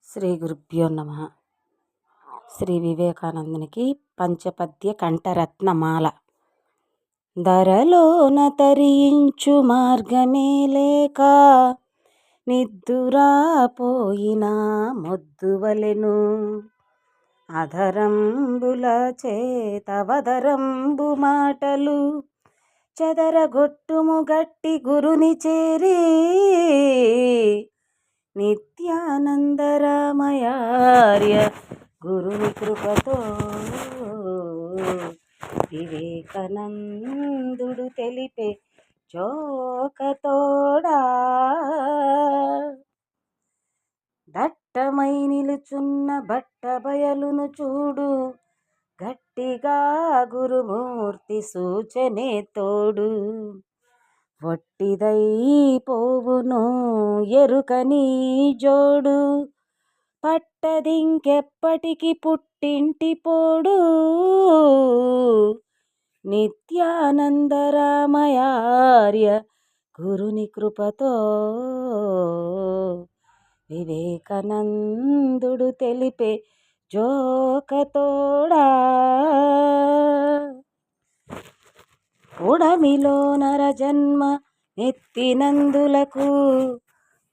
శ్రీ గురుభ్యో నమ. శ్రీ వివేకానందునికి పంచపద్య కంఠరత్నమాల. ధరలోన తరించు మార్గమే లేక నిద్దురా పోయిన మొద్దువలెను, అధరంబుల చేతవదరంబు మాటలు చెదరగొట్టుము గట్టి గురుని చేరి, నిత్యానందరామయార్య గురుని కృపతో వివేకానందుడు తెలిపే చోకతోడా. దట్టమై నిలుచున్న బట్ట బయలును చూడు, గట్టిగా గురుమూర్తి సూచనే తోడు. వట్టిదై పోవును ఎరుకని జోడు, పట్టదింకెప్పటికి పుట్టింటి పోడు. నిత్యానందరామయార్య గురుని కృపతో వివేకానందుడు తెలిపే జోకతోడా. ఉడమిలో నరజన్మ ఎత్తినందులకు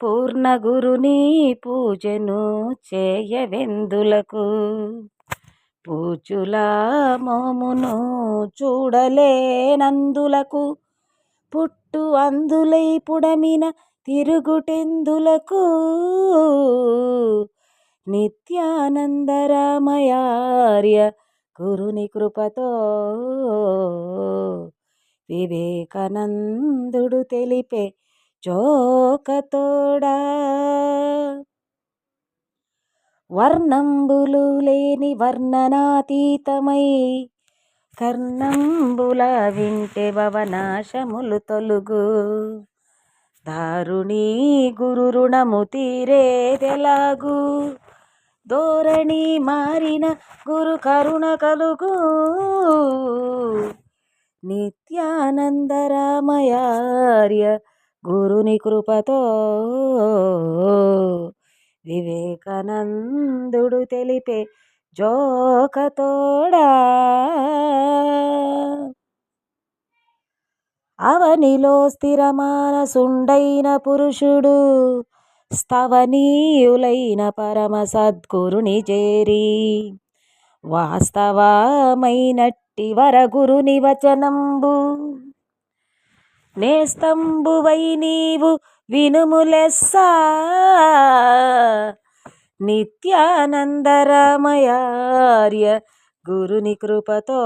పూర్ణ గురుని పూజను చేయవెందులకు. పూచుల మోమును చూడలేనందులకు పుట్టు అందులై పుడమిన తిరుగుటెందులకు. నిత్యానందరామయార్య గురుని కృపతో వివేకానందుడు తెలిపే చోకతోడా. వర్ణంబులు లేని వర్ణనాతీతమై కర్ణంబుల వింటే భవనాశములు తొలుగు. దారుణి గురు రుణము తీరేదెలాగు, ధోరణి మారిన గురు కరుణ కలుగు. నిత్యానందరామయార్య గురుని కృపతో వివేకానందుడు తెలిపే జోకతోడా. అవనిలో స్థిరమానసుండైన పురుషుడు స్తవనీయులైన పరమ సద్గురుని చేరి, వాస్తవమైనట్టి వరగురుని వచనంబు నేస్తంబువై నీవు వినుములెస్సా. నిత్యానందరామయార్య గురుని కృపతో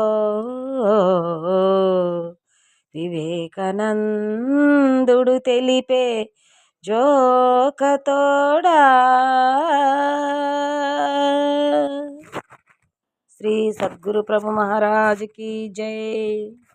వివేకానందుడు తెలిపే జోకతోడా. శ్రీ సద్గురు ప్రభు మహారాజ్ की जय.